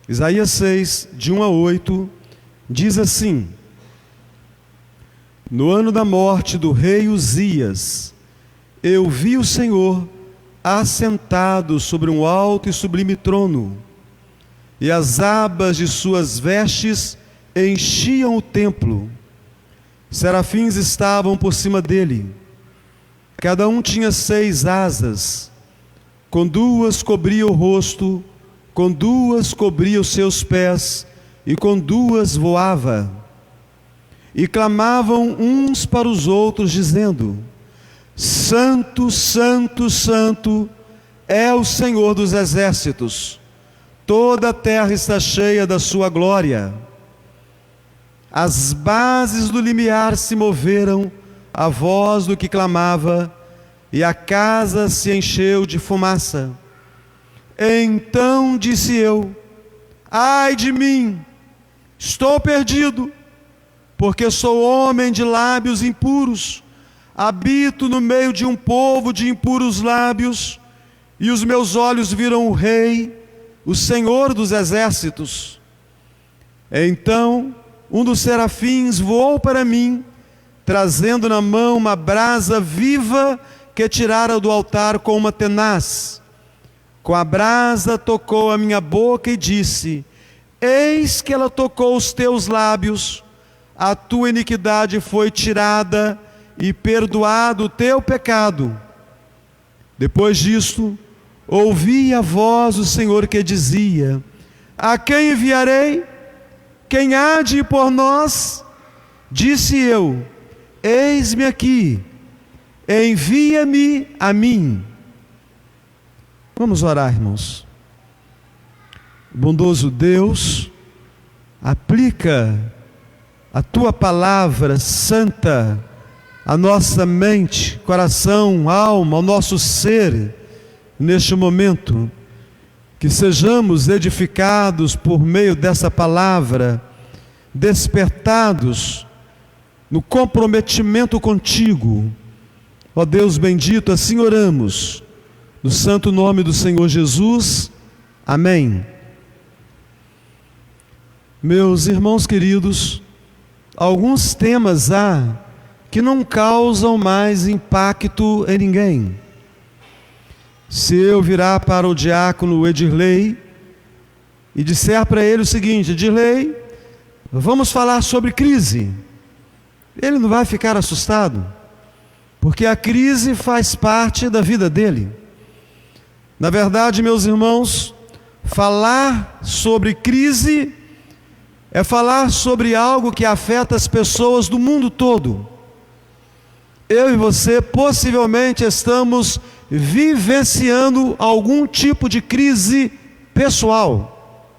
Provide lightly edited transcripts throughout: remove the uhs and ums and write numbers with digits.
Isaías 6, de 1 a 8, diz assim: No ano da morte do rei Uzias, eu vi o Senhor assentado sobre um alto e sublime trono, e as abas de suas vestes enchiam o templo. Serafins estavam por cima dele. Cada um tinha 6 asas. Com 2 cobria o rosto, com 2 cobria os seus pés, e com 2 voava. E clamavam uns para os outros, dizendo: Santo, Santo, Santo é o Senhor dos exércitos. Toda a terra está cheia da sua glória. As bases do limiar se moveram à voz do que clamava, e a casa se encheu de fumaça. Então disse eu: Ai de mim, estou perdido, porque sou homem de lábios impuros, habito no meio de um povo de impuros lábios, e os meus olhos viram o Rei, o Senhor dos exércitos. Então um dos serafins voou para mim, trazendo na mão uma brasa viva que tirara do altar com uma tenaz. Com a brasa tocou a minha boca e disse: Eis que ela tocou os teus lábios, a tua iniquidade foi tirada e perdoado o teu pecado. Depois disto, ouvi a voz do Senhor que dizia: A quem enviarei? Quem há de ir por nós? Disse eu: Eis-me aqui, envia-me a mim. Vamos orar, irmãos. Bondoso Deus, aplica a tua palavra santa à nossa mente, coração, alma, ao nosso ser, neste momento. Que sejamos edificados por meio dessa palavra, despertados no comprometimento contigo. Ó Deus bendito, assim oramos, no santo nome do Senhor Jesus. Amém. Meus irmãos queridos, alguns temas há que não causam mais impacto em ninguém. Se eu virar para o diácono Edirlei e disser para ele o seguinte: Edirlei, vamos falar sobre crise, ele não vai ficar assustado, porque a crise faz parte da vida dele. Na verdade, meus irmãos, falar sobre crise é falar sobre algo que afeta as pessoas do mundo todo. Eu e você possivelmente estamos vivenciando algum tipo de crise pessoal.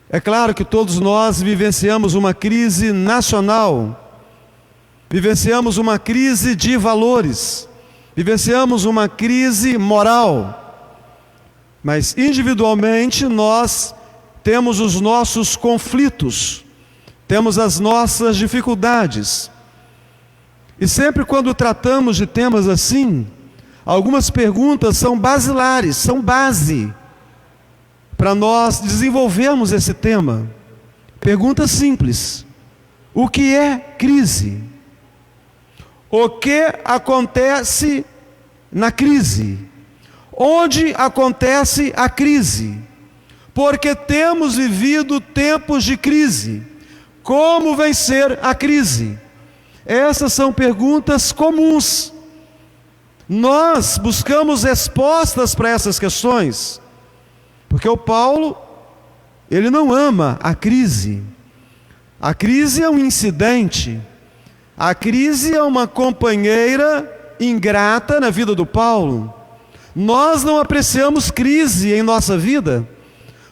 É claro que todos nós vivenciamos uma crise nacional, vivenciamos uma crise de valores, vivenciamos uma crise moral, mas individualmente nós temos os nossos conflitos, temos as nossas dificuldades. E sempre quando tratamos de temas assim, algumas perguntas são basilares, são base para nós desenvolvermos esse tema. Pergunta simples: o que é crise? O que acontece na crise? Onde acontece a crise? Porque temos vivido tempos de crise. Como vencer a crise? Essas são perguntas comuns. Nós buscamos respostas para essas questões, porque o Paulo, ele não ama a crise. A crise é um incidente. A crise é uma companheira ingrata na vida do Paulo. Nós não apreciamos crise em nossa vida.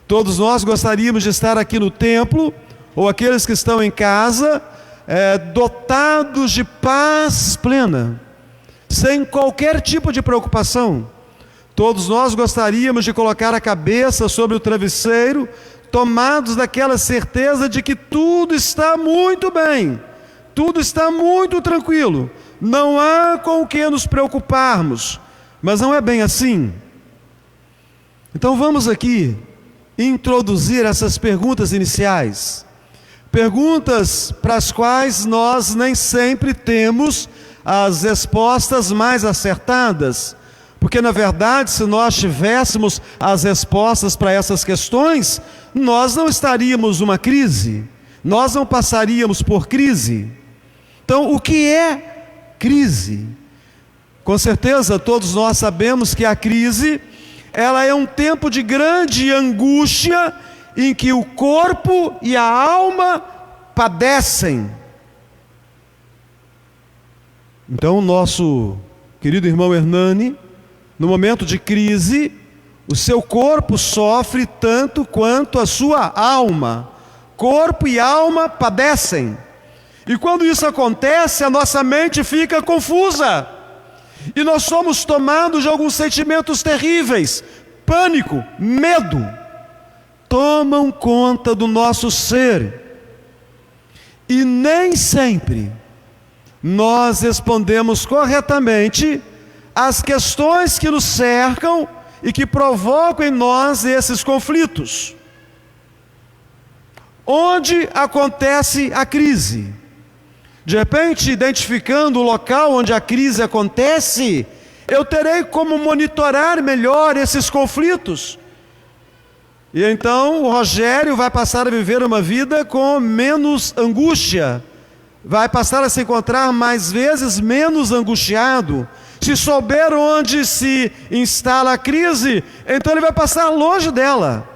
Todos nós gostaríamos de estar aqui no templo, ou aqueles que estão em casa, dotados de paz plena, sem qualquer tipo de preocupação. Todos nós gostaríamos de colocar a cabeça sobre o travesseiro, tomados daquela certeza de que tudo está muito bem, tudo está muito tranquilo, não há com o que nos preocuparmos. Mas não é bem assim. Então vamos aqui introduzir essas perguntas iniciais. Perguntas para as quais nós nem sempre temos as respostas mais acertadas. Porque, na verdade, se nós tivéssemos as respostas para essas questões, nós não estaríamos numa crise, nós não passaríamos por crise. Então, o que é crise? Com certeza, todos nós sabemos que a crise, ela é um tempo de grande angústia, em que o corpo e a alma padecem. Então, o nosso querido irmão Hernani, no momento de crise, o seu corpo sofre tanto quanto a sua alma. Corpo e alma padecem. E quando isso acontece, a nossa mente fica confusa. E nós somos tomados de alguns sentimentos terríveis. Pânico, medo, tomam conta do nosso ser. E nem sempre nós respondemos corretamente às questões que nos cercam e que provocam em nós esses conflitos. Onde acontece a crise? De repente, identificando o local onde a crise acontece, eu terei como monitorar melhor esses conflitos. E então o Rogério vai passar a viver uma vida com menos angústia, vai passar a se encontrar mais vezes menos angustiado. Se souber onde se instala a crise, então ele vai passar longe dela.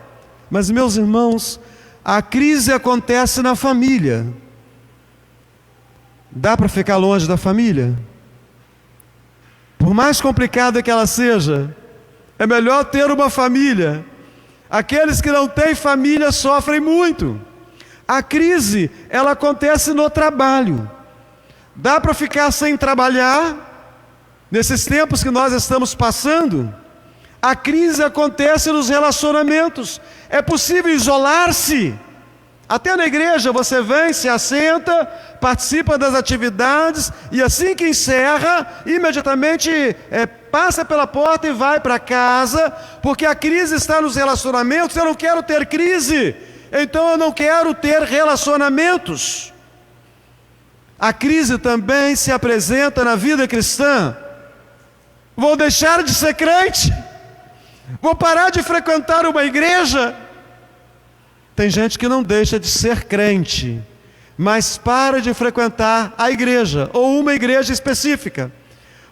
Mas, meus irmãos, a crise acontece na família. Dá para ficar longe da família? Por mais complicada que ela seja, é melhor ter uma família. Aqueles que não têm família sofrem muito. A crise, ela acontece no trabalho. Dá para ficar sem trabalhar? Nesses tempos que nós estamos passando, a crise acontece nos relacionamentos. É possível isolar-se. Até na igreja você vem, se assenta, participa das atividades e assim que encerra, imediatamente passa pela porta e vai para casa, porque a crise está nos relacionamentos. Eu não quero ter crise, então eu não quero ter relacionamentos. A crise também se apresenta na vida cristã. Vou deixar de ser crente? Vou parar de frequentar uma igreja? Tem gente que não deixa de ser crente, mas para de frequentar a igreja, ou uma igreja específica,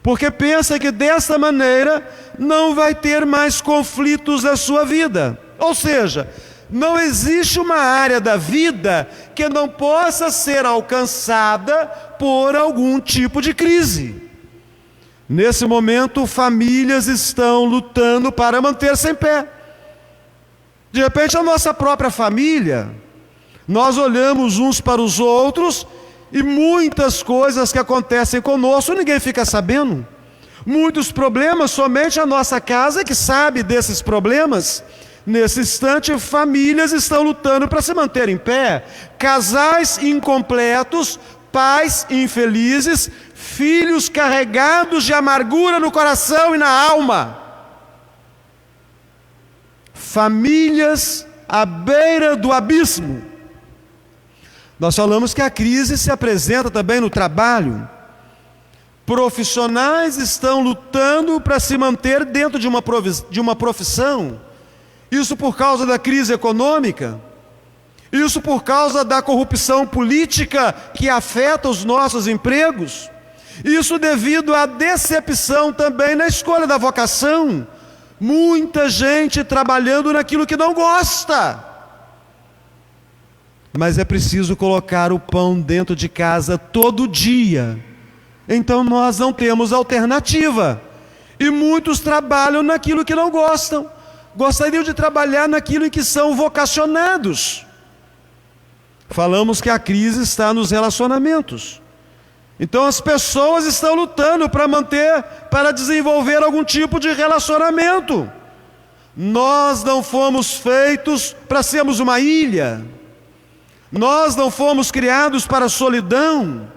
porque pensa que dessa maneira não vai ter mais conflitos na sua vida. Ou seja, não existe uma área da vida que não possa ser alcançada por algum tipo de crise. Nesse momento, famílias estão lutando para manter-se em pé. De repente, a nossa própria família, nós olhamos uns para os outros e muitas coisas que acontecem conosco, ninguém fica sabendo. Muitos problemas, somente a nossa casa que sabe desses problemas. Nesse instante, famílias estão lutando para se manter em pé. Casais incompletos, pais infelizes, filhos carregados de amargura no coração e na alma. Famílias à beira do abismo. Nós falamos que a crise se apresenta também no trabalho. Profissionais estão lutando para se manter dentro de uma profissão. Isso por causa da crise econômica. Isso por causa da corrupção política que afeta os nossos empregos. Isso devido à decepção também na escolha da vocação. Muita gente trabalhando naquilo que não gosta. Mas é preciso colocar o pão dentro de casa todo dia. Então nós não temos alternativa. E muitos trabalham naquilo que não gostam. Gostariam de trabalhar naquilo em que são vocacionados. Falamos que a crise está nos relacionamentos. Então as pessoas estão lutando para desenvolver algum tipo de relacionamento. Nós não fomos feitos para sermos uma ilha. Nós não fomos criados para a solidão.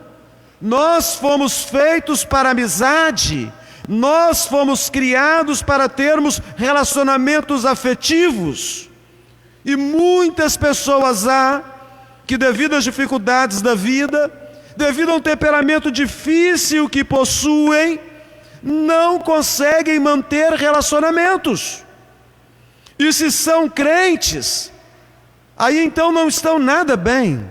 Nós fomos feitos para a amizade. Nós fomos criados para termos relacionamentos afetivos. E muitas pessoas há que, devido às dificuldades da vida, devido a um temperamento difícil que possuem, não conseguem manter relacionamentos. E se são crentes, aí então não estão nada bem,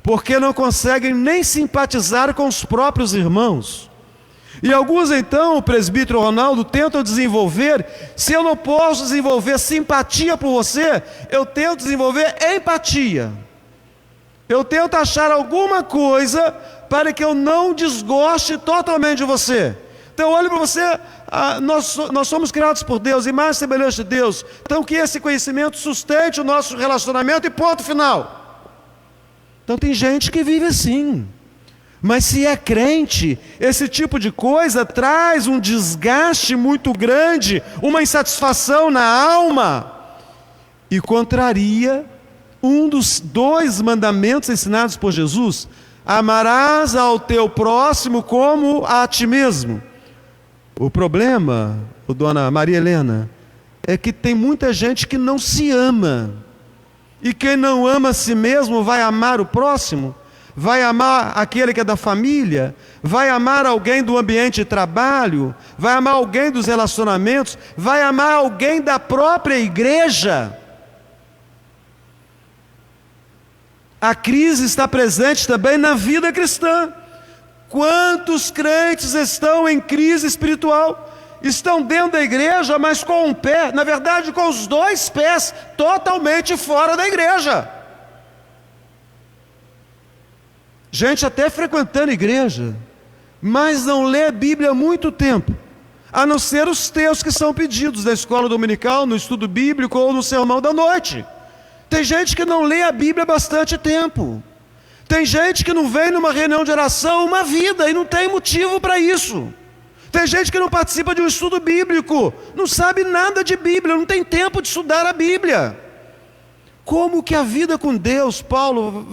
porque não conseguem nem simpatizar com os próprios irmãos. E alguns então, o presbítero Ronaldo, tentam desenvolver, se eu não posso desenvolver simpatia por você, eu tento desenvolver empatia. Eu tento achar alguma coisa para que eu não desgoste totalmente de você. Então olhe para você, nós somos criados por Deus, imagem e semelhança de Deus. Então que esse conhecimento sustente o nosso relacionamento e ponto final. Então tem gente que vive assim. Mas se é crente, esse tipo de coisa traz um desgaste muito grande, uma insatisfação na alma, e contraria um dos 2 mandamentos ensinados por Jesus: amarás ao teu próximo como a ti mesmo. O problema, dona Maria Helena, é que tem muita gente que não se ama, e quem não ama a si mesmo vai amar o próximo? Vai amar aquele que é da família, vai amar alguém do ambiente de trabalho, vai amar alguém dos relacionamentos, vai amar alguém da própria igreja. A crise está presente também na vida cristã. Quantos crentes estão em crise espiritual? Estão dentro da igreja, mas com um pé, na verdade com os 2 pés totalmente fora da igreja. Gente até frequentando a igreja, mas não lê a Bíblia há muito tempo, a não ser os textos que são pedidos na escola dominical, no estudo bíblico ou no sermão da noite. Tem gente que não lê a Bíblia há bastante tempo. Tem gente que não vem numa reunião de oração uma vida e não tem motivo para isso. Tem gente que não participa de um estudo bíblico, não sabe nada de Bíblia, não tem tempo de estudar a Bíblia. Como que a vida com Deus, Paulo,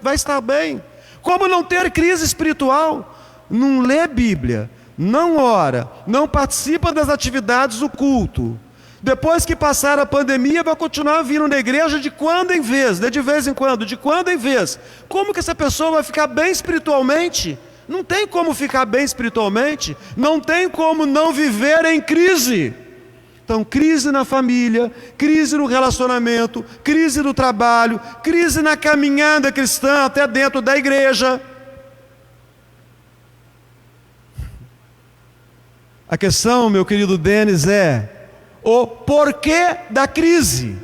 vai estar bem? Como não ter crise espiritual? Não lê a Bíblia, não ora, não participa das atividades do culto. Depois que passar a pandemia, vai continuar vindo na igreja de quando em vez, de vez em quando, de quando em vez. Como que essa pessoa vai ficar bem espiritualmente? Não tem como ficar bem espiritualmente, não tem como não viver em crise. Então, crise na família, crise no relacionamento, crise no trabalho, crise na caminhada cristã até dentro da igreja. A questão, meu querido Denis, é o porquê da crise.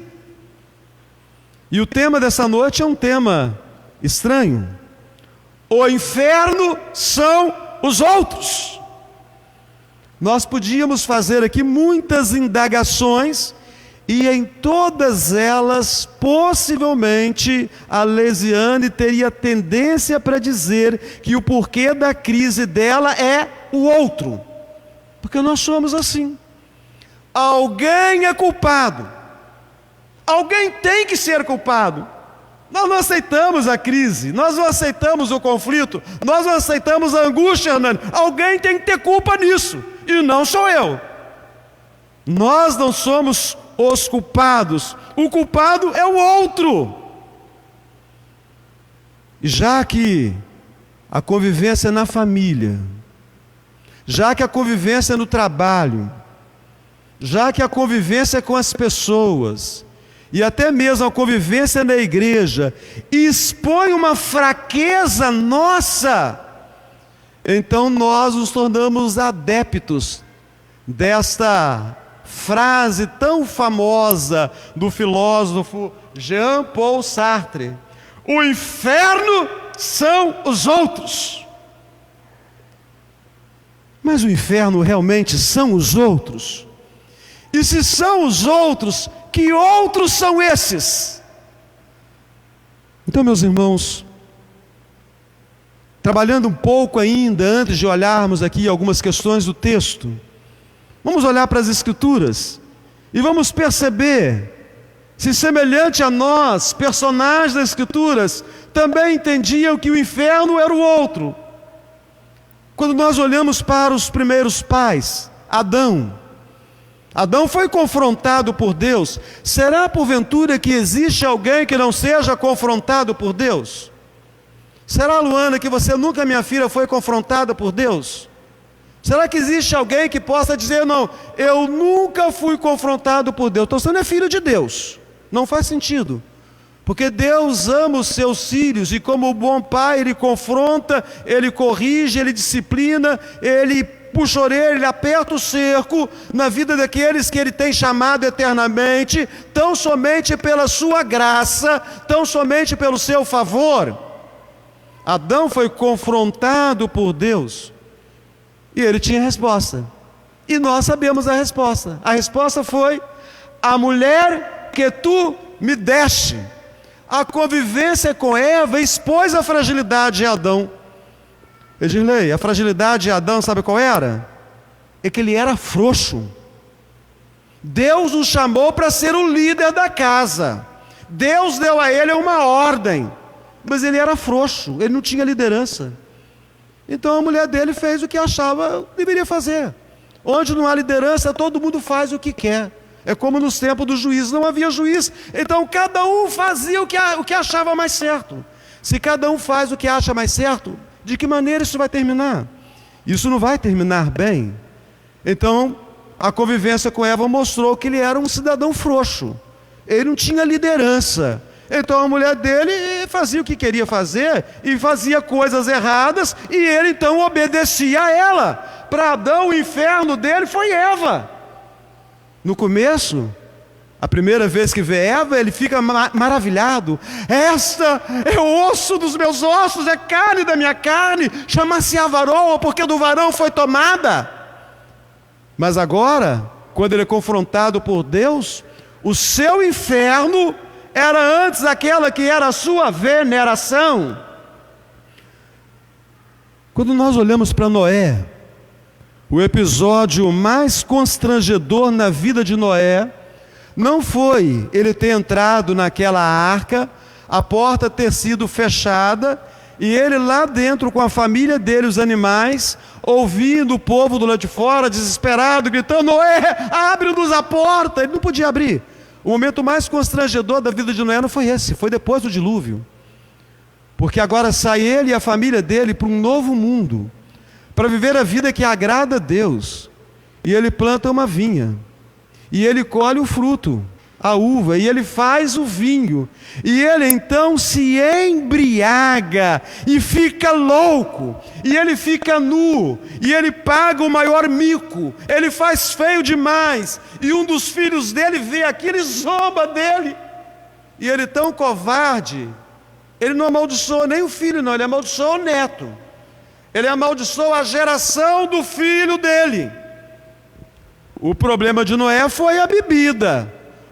E o tema dessa noite é um tema estranho. O inferno são os outros. Nós podíamos fazer aqui muitas indagações, e em todas elas, possivelmente, a Lesiane teria tendência para dizer que o porquê da crise dela é o outro. Porque nós somos assim. Alguém é culpado. Alguém tem que ser culpado. Nós não aceitamos a crise, nós não aceitamos o conflito, nós não aceitamos a angústia, Hernani. Alguém tem que ter culpa nisso, e não sou eu. Nós não somos os culpados, o culpado é o outro. E já que a convivência na família, já que a convivência no trabalho, já que a convivência com as pessoas, e até mesmo a convivência na igreja, expõe uma fraqueza nossa, então nós nos tornamos adeptos desta frase tão famosa do filósofo Jean-Paul Sartre: o inferno são os outros. Mas o inferno realmente são os outros? E se são os outros, que outros são esses? Então, meus irmãos, trabalhando um pouco ainda, antes de olharmos aqui algumas questões do texto, vamos olhar para as Escrituras e vamos perceber se, semelhante a nós, personagens das Escrituras também entendiam que o inferno era o outro. Quando nós olhamos para os primeiros pais, Adão Adão foi confrontado por Deus. Será porventura que existe alguém que não seja confrontado por Deus? Será, Luana, que você nunca, minha filha, foi confrontada por Deus? Será que existe alguém que possa dizer, não, eu nunca fui confrontado por Deus? Então você não é filho de Deus. Não faz sentido. Porque Deus ama os seus filhos e como bom pai, Ele confronta, Ele corrige, Ele disciplina, Ele puxa a orelha, Ele aperta o cerco na vida daqueles que Ele tem chamado eternamente, tão somente pela sua graça, tão somente pelo seu favor. Adão foi confrontado por Deus e ele tinha resposta. E nós sabemos a resposta. A resposta foi: a mulher que tu me deste. A convivência com Eva expôs a fragilidade de Adão. Edilei, a fragilidade de Adão, sabe qual era? É que ele era frouxo. Deus o chamou para ser o líder da casa. Deus deu a ele uma ordem, mas ele era frouxo, ele não tinha liderança. Então a mulher dele fez o que achava deveria fazer. Onde não há liderança, todo mundo faz o que quer. É como nos tempos dos juízes, não havia juiz. Então cada um fazia o que achava mais certo. Se cada um faz o que acha mais certo, de que maneira isso vai terminar? Isso não vai terminar bem. Então, a convivência com Eva mostrou que ele era um cidadão frouxo. Ele não tinha liderança. Então a mulher dele fazia o que queria fazer e fazia coisas erradas e ele então obedecia a ela. Para Adão, o inferno dele foi Eva. No começo, a primeira vez que vê Eva, ele fica maravilhado. Esta é o osso dos meus ossos, é carne da minha carne, chama-se a varoa, porque do varão foi tomada. Mas agora, quando ele é confrontado por Deus, o seu inferno era antes aquela que era a sua veneração. Quando nós olhamos para Noé, o episódio mais constrangedor na vida de Noé não foi ele ter entrado naquela arca, a porta ter sido fechada e ele lá dentro com a família dele, os animais, ouvindo o povo do lado de fora, desesperado, gritando: Noé, abre-nos a porta. Ele não podia abrir. O momento mais constrangedor da vida de Noé não foi esse, foi depois do dilúvio. Porque agora sai ele e a família dele para um novo mundo, para viver a vida que agrada a Deus. E ele planta uma vinha, e ele colhe o fruto, a uva, e ele faz o vinho, e ele então se embriaga, e fica louco, e ele fica nu, e ele paga o maior mico, ele faz feio demais, e um dos filhos dele vê aquilo e zomba dele, e ele tão covarde, ele não amaldiçoa nem o filho não, ele amaldiçoa o neto, ele amaldiçoa a geração do filho dele. O problema de Noé foi a bebida,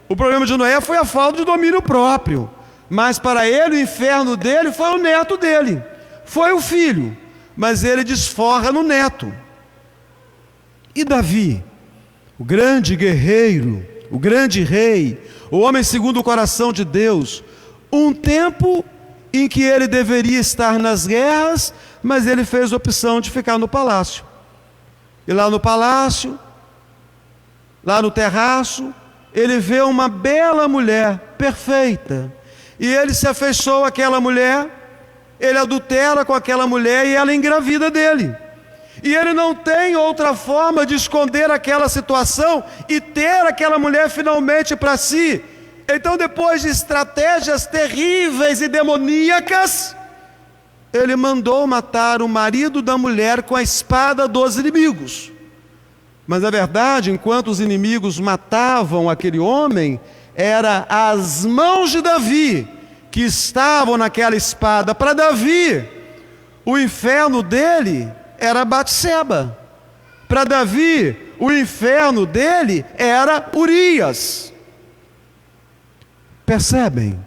o problema de Noé foi a falta de domínio próprio, mas para ele o inferno dele foi o neto dele, foi o filho, mas ele desforra no neto. E Davi, o grande guerreiro, o grande rei, o homem segundo o coração de Deus, um tempo em que ele deveria estar nas guerras, mas ele fez a opção de ficar no palácio. E lá no palácio, lá no terraço, ele vê uma bela mulher, perfeita, e ele se afeiçoa àquela mulher, ele adultera com aquela mulher e ela engravida dele. E ele não tem outra forma de esconder aquela situação e ter aquela mulher finalmente para si. Então, depois de estratégias terríveis e demoníacas, ele mandou matar o marido da mulher com a espada dos inimigos. Mas na verdade, enquanto os inimigos matavam aquele homem, era as mãos de Davi que estavam naquela espada. Para Davi, o inferno dele era Batseba. Para Davi, o inferno dele era Urias. Percebem?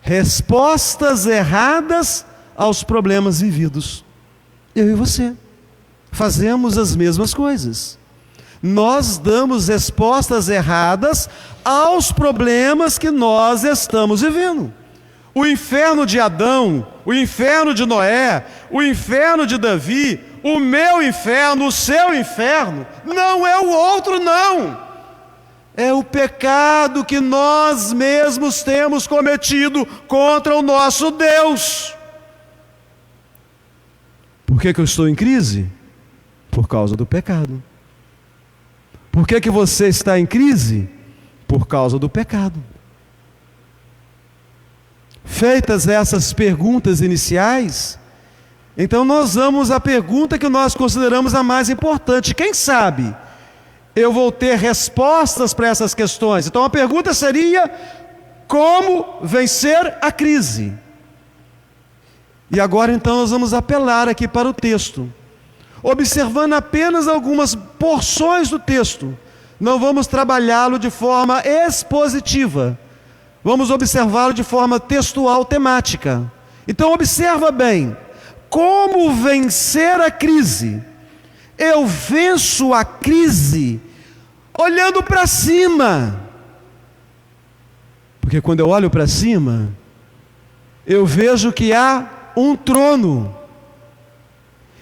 Respostas erradas aos problemas vividos. Eu e você fazemos as mesmas coisas. Nós damos respostas erradas aos problemas que nós estamos vivendo. O inferno de Adão, o inferno de Noé, o inferno de Davi, o meu inferno, o seu inferno, não é o outro não. é o pecado que nós mesmos temos cometido contra o nosso Deus. Por que eu estou em crise? Por causa do pecado. Por que você está em crise? Por causa do pecado. Feitas essas perguntas iniciais, então nós vamos à pergunta que nós consideramos a mais importante. Quem sabe eu vou ter respostas para essas questões? Então a pergunta seria: como vencer a crise? E agora então nós vamos apelar aqui para o texto, observando apenas algumas porções do texto. Não vamos trabalhá-lo de forma expositiva, vamos observá-lo de forma textual, temática. Então observa bem, como vencer a crise? Eu venço a crise olhando para cima, porque quando eu olho para cima, eu vejo que há um trono,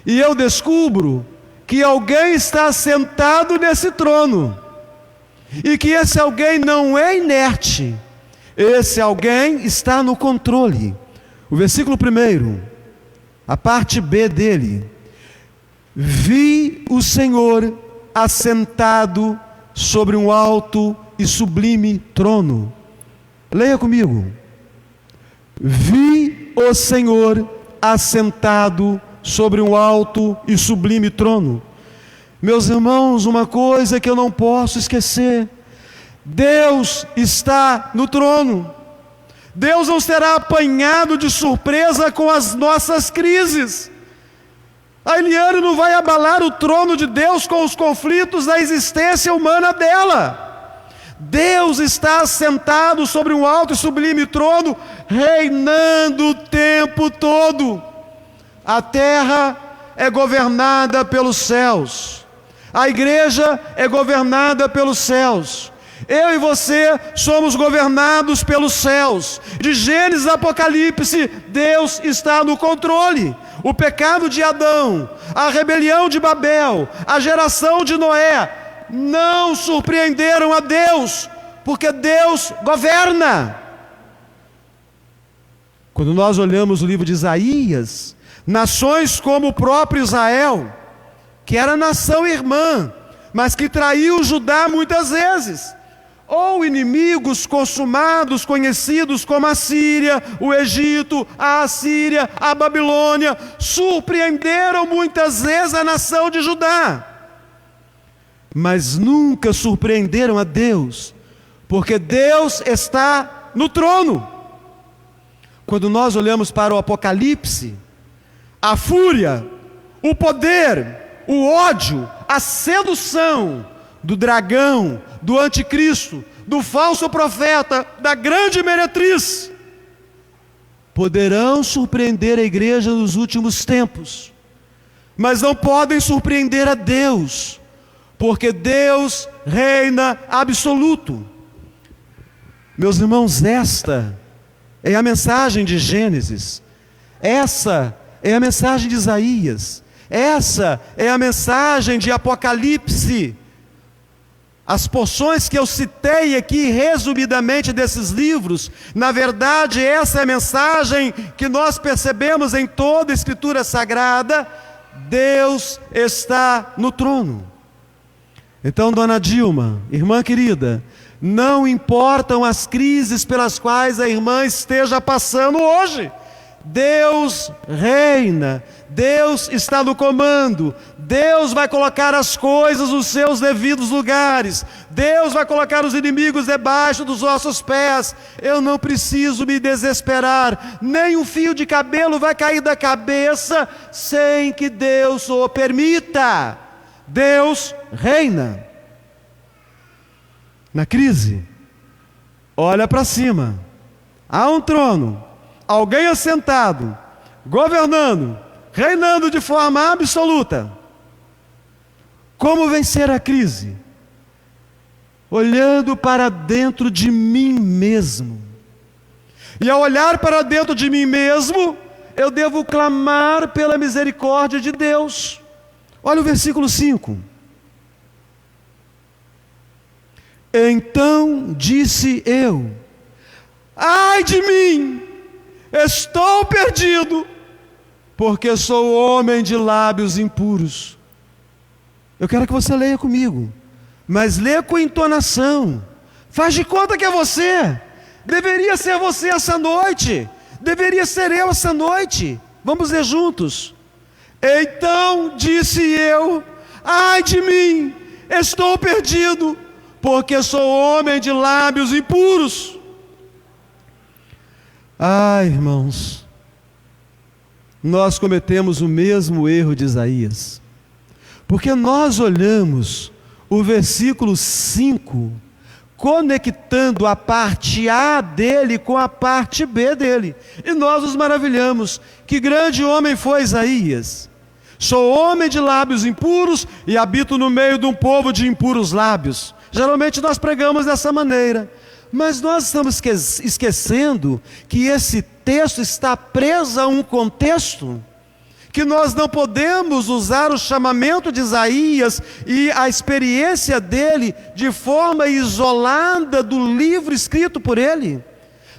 e eu descubro que alguém está sentado nesse trono, e que esse alguém não é inerte, esse alguém está no controle. O versículo 1, a parte B dele: vi o Senhor assentado sobre um alto e sublime trono. Leia comigo. Vi o Senhor assentado sobre um alto e sublime trono. Meus irmãos, uma coisa que eu não posso esquecer: Deus está no trono. Deus não será apanhado de surpresa com as nossas crises. A Eliane não vai abalar o trono de Deus com os conflitos da existência humana dela. Deus está assentado sobre um alto e sublime trono, reinando o tempo todo. A terra é governada pelos céus, a igreja é governada pelos céus. Eu e você somos governados pelos céus. De Gênesis a Apocalipse, Deus está no controle. O pecado de Adão, a rebelião de Babel, a geração de Noé não surpreenderam a Deus, porque Deus governa. Quando nós olhamos o livro de Isaías, nações como o próprio Israel, que era nação irmã, mas que traiu Judá muitas vezes, ou inimigos consumados, conhecidos como a Síria, o Egito, a Assíria, a Babilônia, surpreenderam muitas vezes a nação de Judá, mas nunca surpreenderam a Deus, porque Deus está no trono. Quando nós olhamos para o Apocalipse, a fúria, o poder, o ódio, a sedução do dragão, do anticristo, do falso profeta, da grande meretriz, poderão surpreender a igreja nos últimos tempos, mas não podem surpreender a Deus, porque Deus reina absoluto. Meus irmãos, esta é a mensagem de Gênesis, essa é a mensagem de Isaías, essa é a mensagem de Apocalipse. As porções que eu citei aqui resumidamente desses livros, na verdade essa é a mensagem que nós percebemos em toda a Escritura Sagrada. Deus está no trono. Então, dona Dilma, irmã querida, não importam as crises pelas quais a irmã esteja passando hoje, Deus reina, Deus está no comando, Deus vai colocar as coisas nos seus devidos lugares, Deus vai colocar os inimigos debaixo dos nossos pés. Eu não preciso me desesperar, nem um fio de cabelo vai cair da cabeça sem que Deus o permita. Deus reina. Na crise, olha para cima, há um trono, alguém assentado, governando, reinando de forma absoluta. Como vencer a crise? Olhando para dentro de mim mesmo. E ao olhar para dentro de mim mesmo, eu devo clamar pela misericórdia de Deus. Olha o versículo 5. Então disse eu: ai de mim, estou perdido, porque sou homem de lábios impuros. Eu quero que você leia comigo, mas leia com entonação. Faz de conta que é você. Deveria ser você essa noite. Deveria ser eu essa noite. Vamos ler juntos. Então disse eu: ai de mim, estou perdido, porque sou homem de lábios impuros. Ai, irmãos, nós cometemos o mesmo erro de Isaías, porque nós olhamos o versículo 5, conectando a parte A dele com a parte B dele, e nós nos maravilhamos. Que grande homem foi Isaías! Sou homem de lábios impuros e habito no meio de um povo de impuros lábios. Geralmente nós pregamos dessa maneira, mas nós estamos esquecendo que esse texto está preso a um contexto, que nós não podemos usar o chamamento de Isaías e a experiência dele de forma isolada do livro escrito por ele.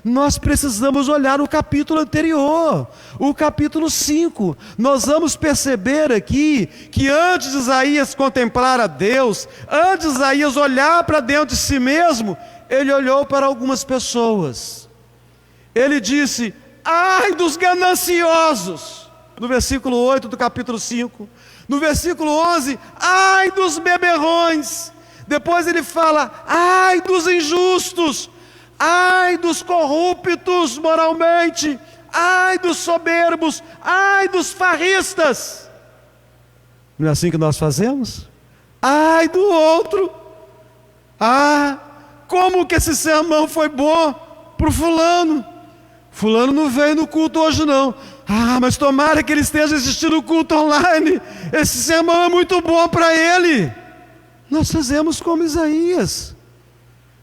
Nós precisamos olhar o capítulo anterior, o capítulo 5. Nós vamos perceber aqui que antes de Isaías contemplar a Deus, antes de Isaías olhar para dentro de si mesmo, ele olhou para algumas pessoas. Ele disse: ai dos gananciosos, no versículo 8 do capítulo 5. No versículo 11, ai dos beberrões. Depois ele fala: ai dos injustos, ai dos corruptos moralmente, ai dos soberbos, ai dos farristas. Não é assim que nós fazemos? Ai do outro. Ah, como que esse sermão foi bom para o fulano. Fulano não veio no culto hoje não. Ah, mas tomara que ele esteja assistindo o culto online. Esse sermão é muito bom para ele. Nós fazemos como Isaías.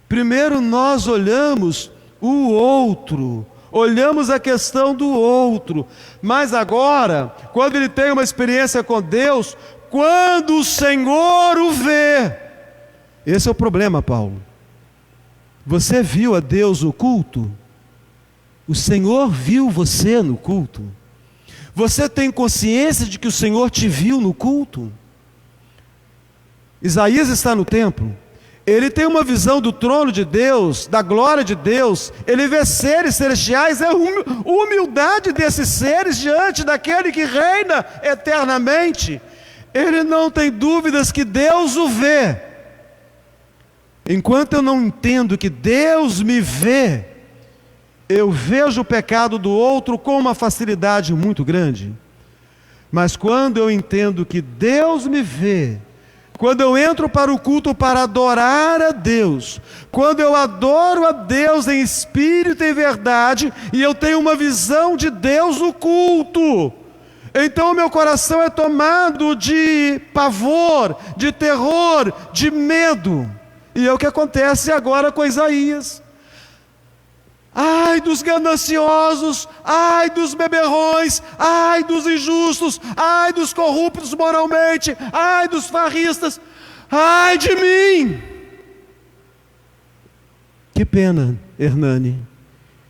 Primeiro nós olhamos o outro, olhamos a questão do outro, mas agora, quando ele tem uma experiência com Deus, quando o Senhor o vê, esse é o problema, Paulo. Você viu a Deus no culto? O Senhor viu você no culto? Você tem consciência de que o Senhor te viu no culto? Isaías está no templo. Ele tem uma visão do trono de Deus, da glória de Deus. Ele vê seres celestiais, é a humildade desses seres diante daquele que reina eternamente. Ele não tem dúvidas que Deus o vê. Enquanto eu não entendo que Deus me vê, eu vejo o pecado do outro com uma facilidade muito grande. Mas quando eu entendo que Deus me vê, quando eu entro para o culto para adorar a Deus, quando eu adoro a Deus em espírito e verdade, e eu tenho uma visão de Deus no culto, então o meu coração é tomado de pavor, de terror, de medo. E é o que acontece agora com Isaías. Ai dos gananciosos, ai dos beberrões, ai dos injustos, ai dos corruptos moralmente, ai dos farristas, ai de mim. Que pena, Hernani,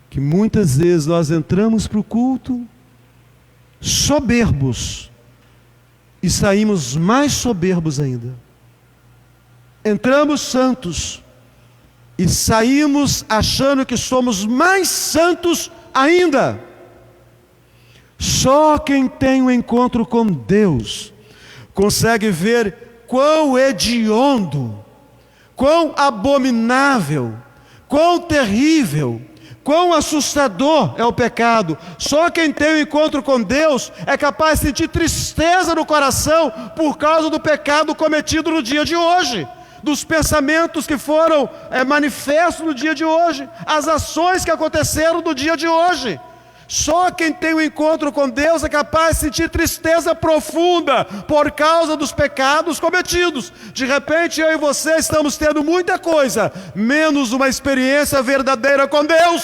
que muitas vezes nós entramos para o culto soberbos e saímos mais soberbos ainda. Entramos santos e saímos achando que somos mais santos ainda. Só quem tem um encontro com Deus consegue ver quão hediondo, quão abominável, quão terrível, quão assustador é o pecado. Só quem tem um encontro com Deus é capaz de sentir tristeza no coração por causa do pecado cometido no dia de hoje, dos pensamentos que foram manifestos no dia de hoje, as ações que aconteceram no dia de hoje. Só quem tem um encontro com Deus é capaz de sentir tristeza profunda por causa dos pecados cometidos. De repente eu e você estamos tendo muita coisa, menos uma experiência verdadeira com Deus.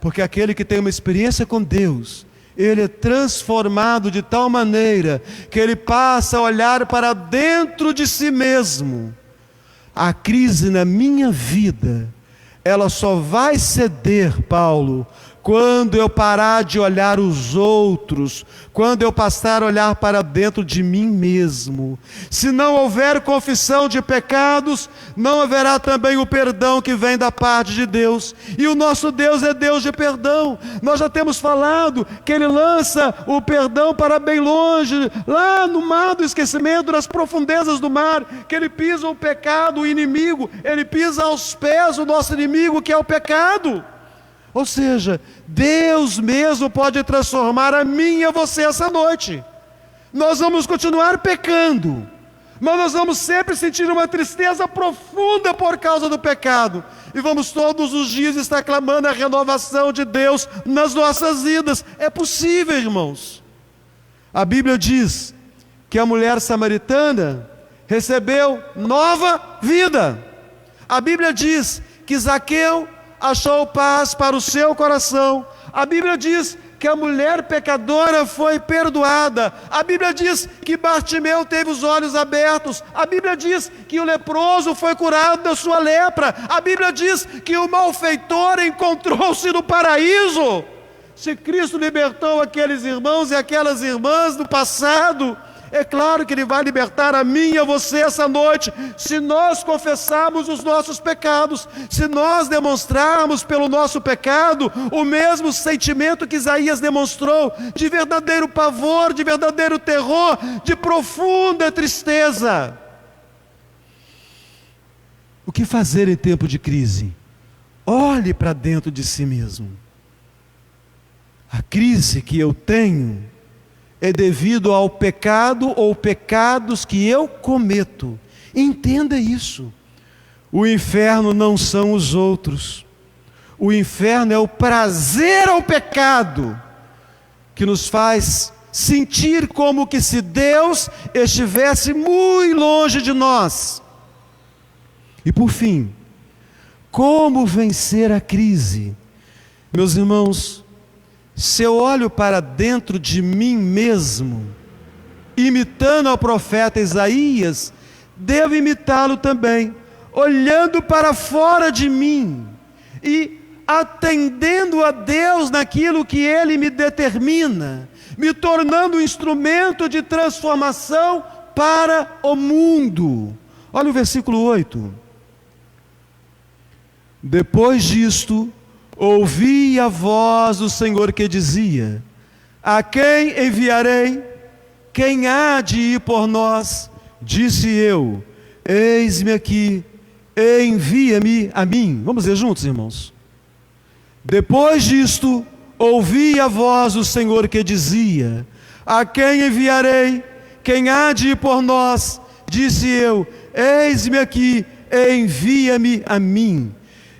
Porque aquele que tem uma experiência com Deus, ele é transformado de tal maneira que ele passa a olhar para dentro de si mesmo. A crise na minha vida, ela só vai ceder, Paulo, quando eu parar de olhar os outros, quando eu passar a olhar para dentro de mim mesmo. Se não houver confissão de pecados, não haverá também o perdão que vem da parte de Deus. E o nosso Deus é Deus de perdão. Nós já temos falado que Ele lança o perdão para bem longe, lá no mar do esquecimento, nas profundezas do mar, que Ele pisa o pecado, o inimigo, Ele pisa aos pés o nosso inimigo, que é o pecado. Ou seja, Deus mesmo pode transformar a mim e a você essa noite. Nós vamos continuar pecando, mas nós vamos sempre sentir uma tristeza profunda por causa do pecado. E vamos todos os dias estar clamando a renovação de Deus nas nossas vidas. É possível, irmãos. A Bíblia diz que a mulher samaritana recebeu nova vida. A Bíblia diz que Zaqueu achou paz para o seu coração. A Bíblia diz que a mulher pecadora foi perdoada. A Bíblia diz que Bartimeu teve os olhos abertos. A Bíblia diz que o leproso foi curado da sua lepra. A Bíblia diz que o malfeitor encontrou-se no paraíso. Se Cristo libertou aqueles irmãos e aquelas irmãs do passado, é claro que Ele vai libertar a mim e a você essa noite, se nós confessarmos os nossos pecados, se nós demonstrarmos pelo nosso pecado o mesmo sentimento que Isaías demonstrou, de verdadeiro pavor, de verdadeiro terror, de profunda tristeza. O que fazer em tempo de crise? Olhe para dentro de si mesmo. A crise que eu tenho é devido ao pecado ou pecados que eu cometo. Entenda isso. O inferno não são os outros. O inferno é o prazer ao pecado que nos faz sentir como que se Deus estivesse muito longe de nós. E por fim, como vencer a crise? Meus irmãos, se eu olho para dentro de mim mesmo, imitando ao profeta Isaías, devo imitá-lo também, olhando para fora de mim e atendendo a Deus naquilo que Ele me determina, me tornando um instrumento de transformação para o mundo. Olha o versículo 8. Depois disto, ouvi a voz do Senhor que dizia: a quem enviarei? Quem há de ir por nós? Disse eu: eis-me aqui, envia-me a mim. Vamos ler juntos, irmãos. Depois disto, ouvi a voz do Senhor que dizia: a quem enviarei? Quem há de ir por nós? Disse eu: eis-me aqui, envia-me a mim.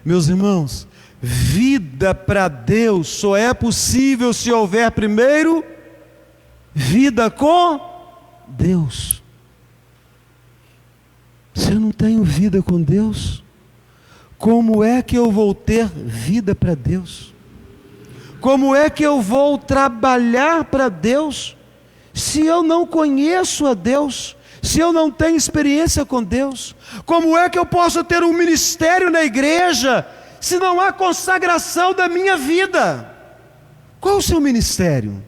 Meus irmãos, vida para Deus só é possível se houver primeiro vida com Deus. Se eu não tenho vida com Deus, como é que eu vou ter vida para Deus? Como é que eu vou trabalhar para Deus, se eu não conheço a Deus, se eu não tenho experiência com Deus? Como é que eu posso ter um ministério na igreja, se não há consagração da minha vida? Qual o seu ministério?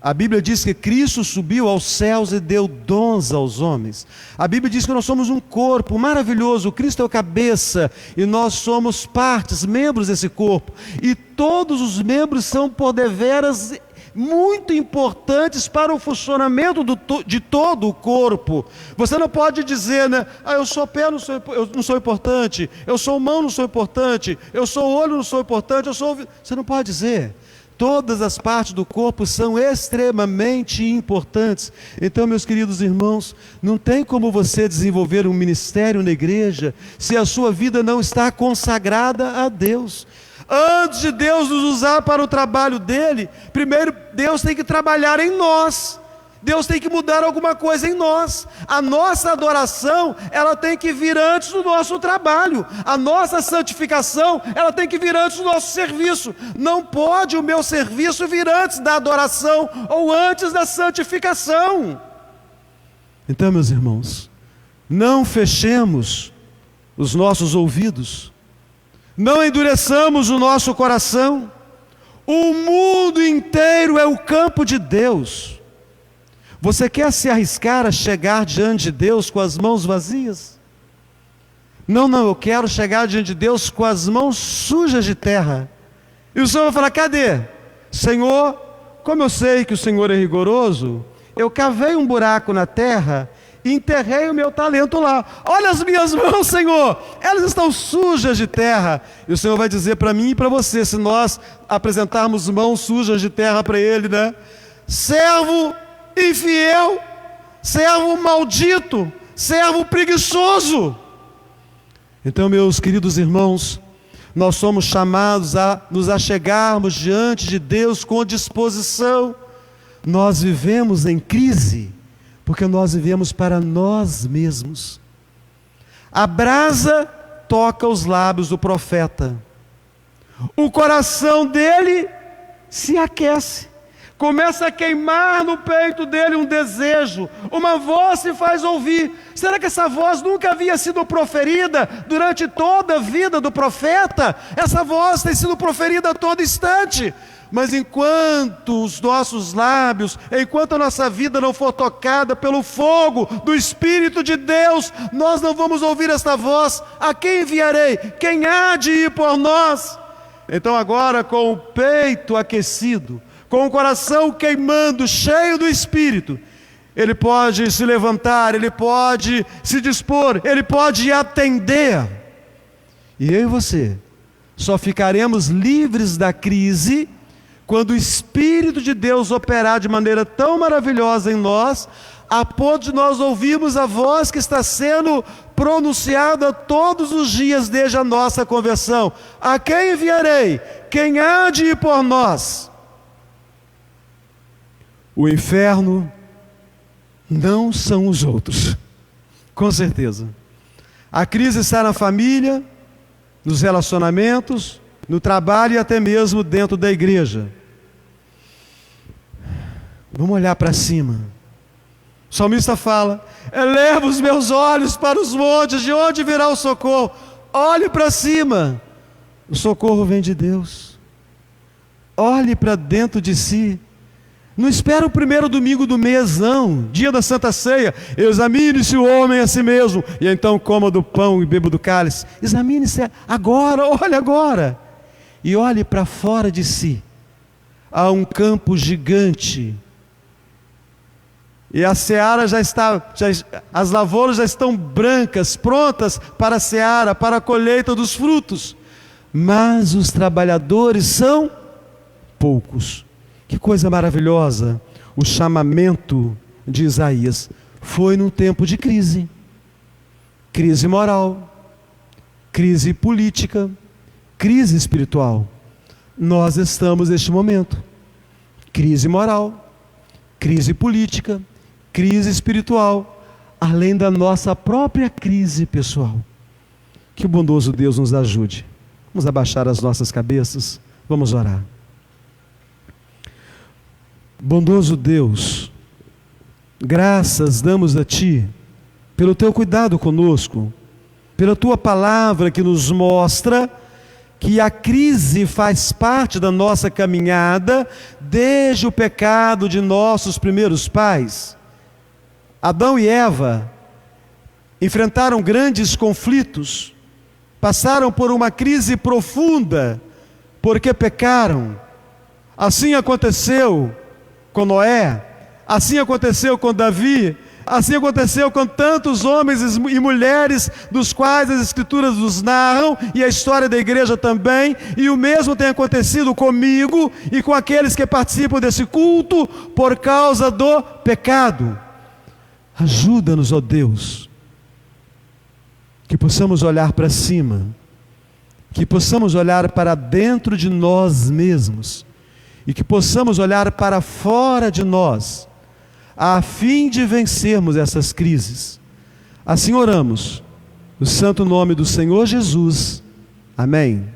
A Bíblia diz que Cristo subiu aos céus e deu dons aos homens. A Bíblia diz que nós somos um corpo maravilhoso, Cristo é o cabeça, e nós somos partes, membros desse corpo, e todos os membros são por deveras muito importantes para o funcionamento de todo o corpo. Você não pode dizer, né? Eu sou pé, eu não sou importante, eu sou mão, não sou importante, eu sou olho, não sou importante, Você não pode dizer. Todas as partes do corpo são extremamente importantes. Então, meus queridos irmãos, não tem como você desenvolver um ministério na igreja se a sua vida não está consagrada a Deus. Antes de Deus nos usar para o trabalho dele, primeiro Deus tem que trabalhar em nós. Deus tem que mudar alguma coisa em nós. A nossa adoração, ela tem que vir antes do nosso trabalho. A nossa santificação, ela tem que vir antes do nosso serviço. Não pode o meu serviço vir antes da adoração ou antes da santificação. Então, meus irmãos, não fechemos os nossos ouvidos, não endureçamos o nosso coração. O mundo inteiro é o campo de Deus. Você quer se arriscar a chegar diante de Deus com as mãos vazias? Não, eu quero chegar diante de Deus com as mãos sujas de terra. E o Senhor vai falar: cadê? Senhor, como eu sei que o Senhor é rigoroso, eu cavei um buraco na terra e enterrei o meu talento lá. Olha as minhas mãos, Senhor, elas estão sujas de terra. E o Senhor vai dizer para mim e para você, se nós apresentarmos mãos sujas de terra para Ele, né? Servo infiel, servo maldito, servo preguiçoso. Então, meus queridos irmãos, nós somos chamados a nos achegarmos diante de Deus com disposição. Nós vivemos em crise porque nós vivemos para nós mesmos. A brasa toca os lábios do profeta. O coração dele se aquece. Começa a queimar no peito dele um desejo. Uma voz se faz ouvir. Será que essa voz nunca havia sido proferida durante toda a vida do profeta? Essa voz tem sido proferida a todo instante. Mas enquanto os nossos lábios, enquanto a nossa vida não for tocada pelo fogo do Espírito de Deus, nós não vamos ouvir esta voz. A quem enviarei? Quem há de ir por nós? Então agora, com o peito aquecido, com o coração queimando, cheio do Espírito, ele pode se levantar, ele pode se dispor, ele pode atender. E eu e você só ficaremos livres da crise quando o Espírito de Deus operar de maneira tão maravilhosa em nós, a ponto de nós ouvirmos a voz que está sendo pronunciada todos os dias desde a nossa conversão. A quem enviarei? Quem há de ir por nós? O inferno não são os outros, com certeza. A crise está na família, nos relacionamentos, no trabalho e até mesmo dentro da igreja. Vamos olhar para cima. O salmista fala: eleva os meus olhos para os montes, de onde virá o socorro? Olhe para cima, o socorro vem de Deus. Olhe para dentro de si. Não espera o primeiro domingo do mês, não, dia da Santa Ceia. Examine-se o homem a si mesmo, e então coma do pão e beba do cálice. Examine-se agora, olhe agora. E olhe para fora de si. Há um campo gigante. E a seara as lavouras já estão brancas, prontas para a seara, para a colheita dos frutos. Mas os trabalhadores são poucos. Que coisa maravilhosa, o chamamento de Isaías foi num tempo de crise. Crise moral, crise política, crise espiritual. Nós estamos neste momento. Crise moral, crise política, crise espiritual, além da nossa própria crise pessoal. Que o bondoso Deus nos ajude. Vamos abaixar as nossas cabeças, vamos orar. Bondoso Deus, graças damos a Ti, pelo Teu cuidado conosco, pela Tua palavra que nos mostra que a crise faz parte da nossa caminhada desde o pecado de nossos primeiros pais. Adão e Eva enfrentaram grandes conflitos, passaram por uma crise profunda, porque pecaram. Assim aconteceu com Noé, assim aconteceu com Davi, assim aconteceu com tantos homens e mulheres dos quais as Escrituras nos narram, e a história da igreja também, e o mesmo tem acontecido comigo e com aqueles que participam desse culto por causa do pecado. Ajuda-nos, ó Deus, que possamos olhar para cima, que possamos olhar para dentro de nós mesmos, e que possamos olhar para fora de nós, a fim de vencermos essas crises. Assim oramos, no santo nome do Senhor Jesus. Amém.